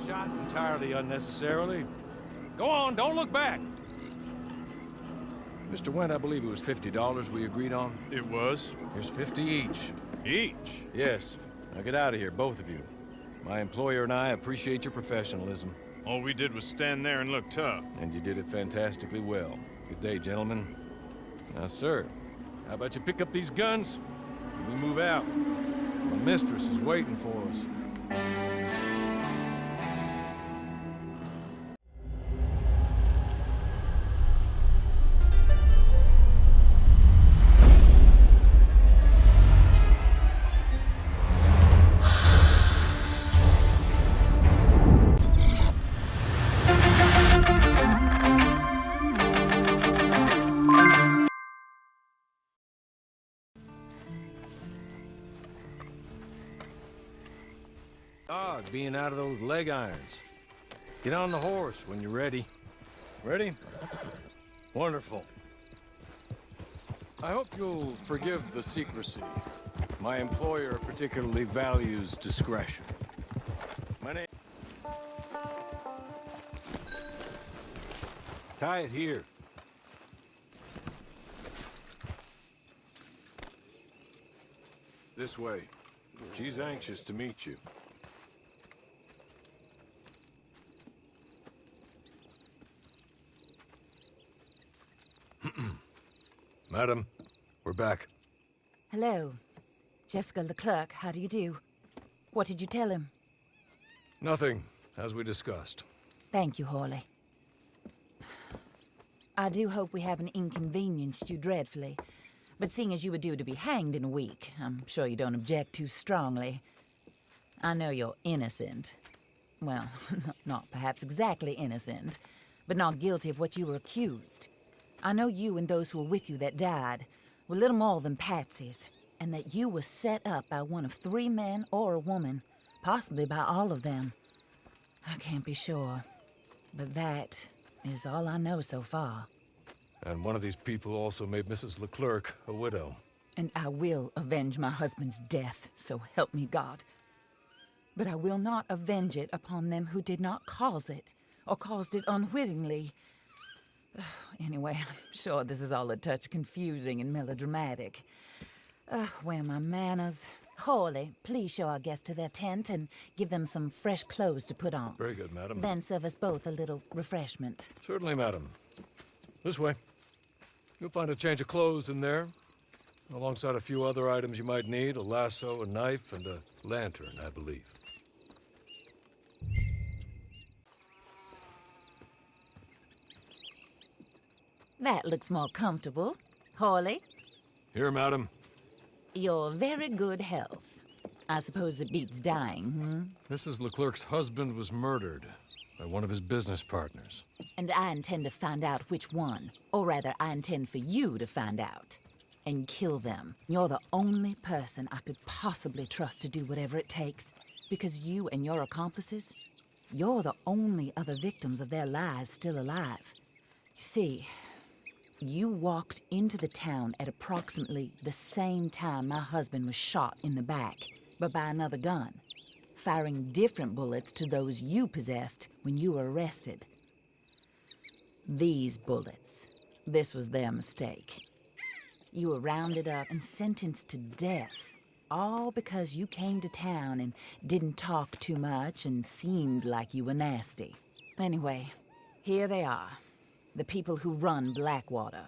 shot entirely unnecessarily. Go on, don't look back. Mr. Wendt, I believe it was $50 we agreed on. It was. Here's 50 each. Each? Yes. Now get out of here, both of you. My employer and I appreciate your professionalism. All we did was stand there and look tough. And you did it fantastically well. Good day, gentlemen. Now, sir, how about you pick up these guns and we move out? My mistress is waiting for us. Being out of those leg irons. Get on the horse when you're ready. Ready? Wonderful. I hope you'll forgive the secrecy. My employer particularly values discretion. My name... Tie it here. This way. She's anxious to meet you. Madam, we're back. Hello. Jessica Leclerc, how do you do? What did you tell him? Nothing, as we discussed. Thank you, Hawley. I do hope we haven't inconvenienced you dreadfully. But seeing as you were due to be hanged in a week, I'm sure you don't object too strongly. I know you're innocent. Well, not perhaps exactly innocent, but not guilty of what you were accused. I know you and those who were with you that died were little more than patsies, and that you were set up by one of 3 men or a woman, possibly by all of them. I can't be sure, but that is all I know so far. And one of these people also made Mrs. Leclerc a widow. And I will avenge my husband's death, so help me God. But I will not avenge it upon them who did not cause it, or caused it unwittingly. Anyway, I'm sure this is all a touch confusing and melodramatic. Where are my manners? Hawley, please show our guests to their tent and give them some fresh clothes to put on. Very good, madam. Then serve us both a little refreshment. Certainly, madam. This way. You'll find a change of clothes in there, alongside a few other items you might need, a lasso, a knife, and a lantern, I believe. That looks more comfortable. Hawley? Here, madam. Your very good health. I suppose it beats dying, hmm? Mrs. Leclerc's husband was murdered by one of his business partners. And I intend to find out which one. Or rather, I intend for you to find out. And kill them. You're the only person I could possibly trust to do whatever it takes. Because you and your accomplices, you're the only other victims of their lies still alive. You see, you walked into the town at approximately the same time my husband was shot in the back, but by another gun, firing different bullets to those you possessed when you were arrested. These bullets, this was their mistake. You were rounded up and sentenced to death, all because you came to town and didn't talk too much and seemed like you were nasty. Anyway, here they are. The people who run Blackwater.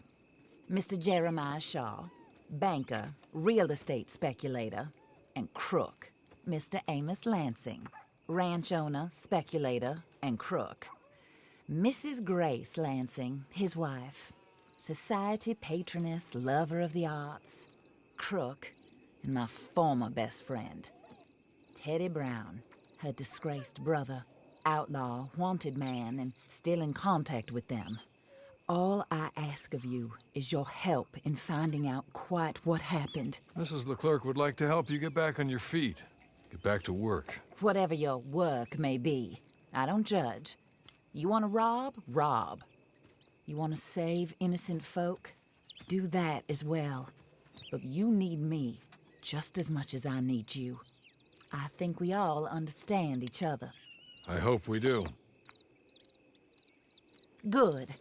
Mr. Jeremiah Shaw, banker, real estate speculator, and crook. Mr. Amos Lansing, ranch owner, speculator, and crook. Mrs. Grace Lansing, his wife, society patroness, lover of the arts, crook, and my former best friend. Teddy Brown, her disgraced brother, outlaw, wanted man, and still in contact with them. All I ask of you is your help in finding out quite what happened. Mrs. Leclerc would like to help you get back on your feet. Get back to work. Whatever your work may be, I don't judge. You want to rob? Rob. You want to save innocent folk? Do that as well. But you need me just as much as I need you. I think we all understand each other. I hope we do. Good.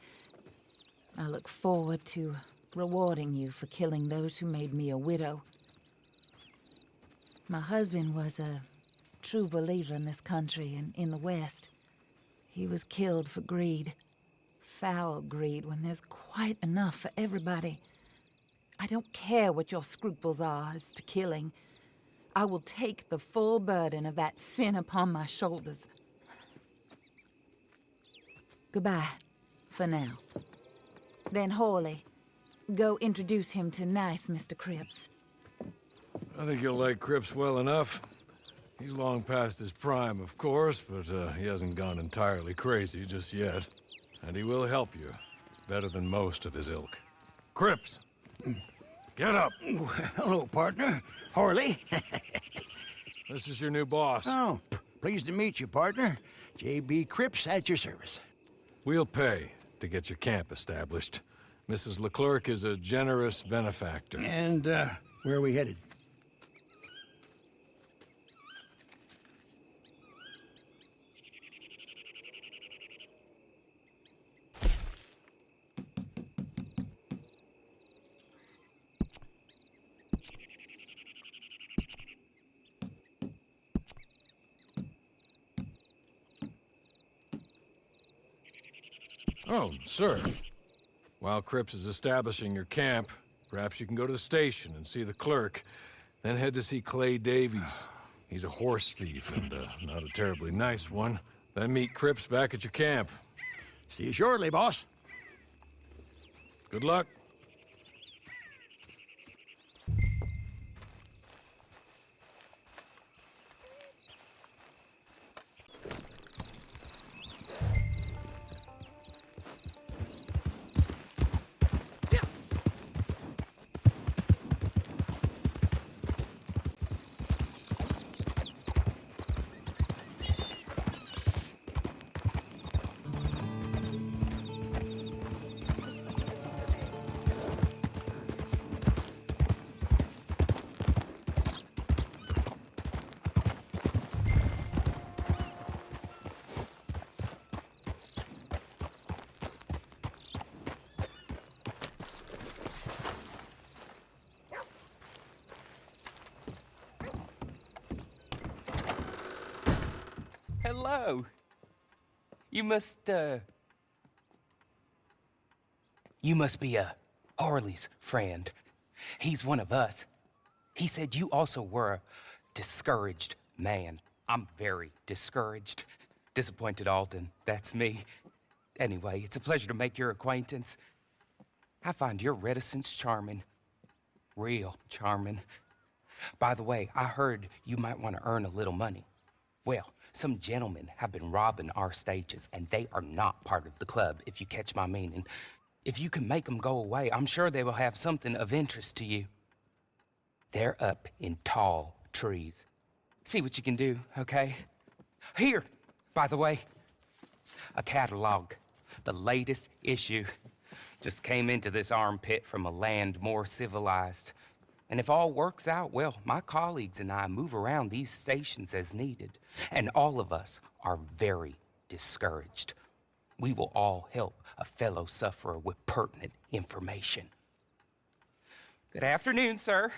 I look forward to rewarding you for killing those who made me a widow. My husband was a true believer in this country and in the West. He was killed for greed. Foul greed when there's quite enough for everybody. I don't care what your scruples are as to killing. I will take the full burden of that sin upon my shoulders. Goodbye, for now. Then, Hawley, go introduce him to nice Mr. Cripps. I think you'll like Cripps well enough. He's long past his prime, of course, but he hasn't gone entirely crazy just yet. And he will help you, better than most of his ilk. Cripps! Get up! Hello, partner. Hawley. This is your new boss. Oh, pleased to meet you, partner. J.B. Cripps at your service. We'll pay to get your camp established. Mrs. Leclerc is a generous benefactor. And, where are we headed? Oh, sir. While Cripps is establishing your camp, perhaps you can go to the station and see the clerk, then head to see Clay Davies. He's a horse thief and not a terribly nice one. Then meet Cripps back at your camp. See you shortly, boss. Good luck. Hello. You must be Harley's friend. He's one of us. He said you also were a discouraged man. I'm very discouraged. Disappointed Alden, that's me. Anyway, it's a pleasure to make your acquaintance. I find your reticence charming. Real charming. By the way, I heard you might want to earn a little money. Well, some gentlemen have been robbing our stages, and they are not part of the club, if you catch my meaning. If you can make them go away, I'm sure they will have something of interest to you. They're up in tall trees. See what you can do, okay? Here, by the way, a catalog. The latest issue. Just came into this armpit from a land more civilized. And if all works out, well, my colleagues and I move around these stations as needed. And all of us are very discouraged. We will all help a fellow sufferer with pertinent information. Good afternoon, sir.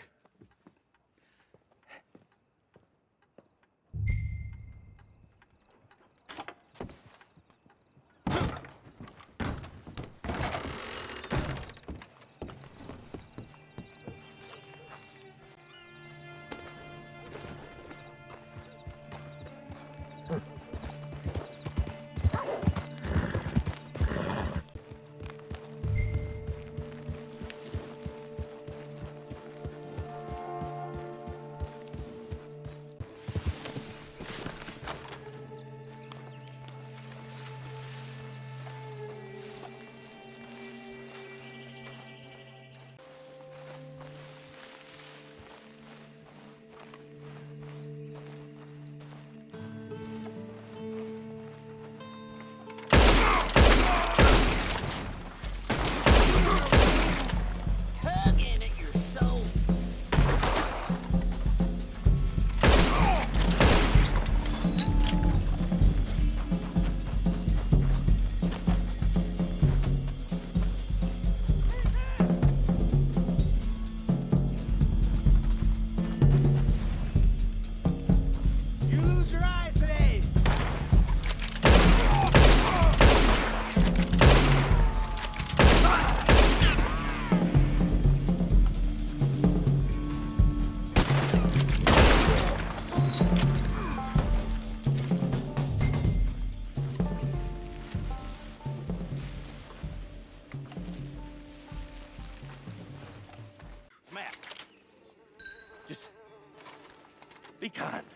He can't.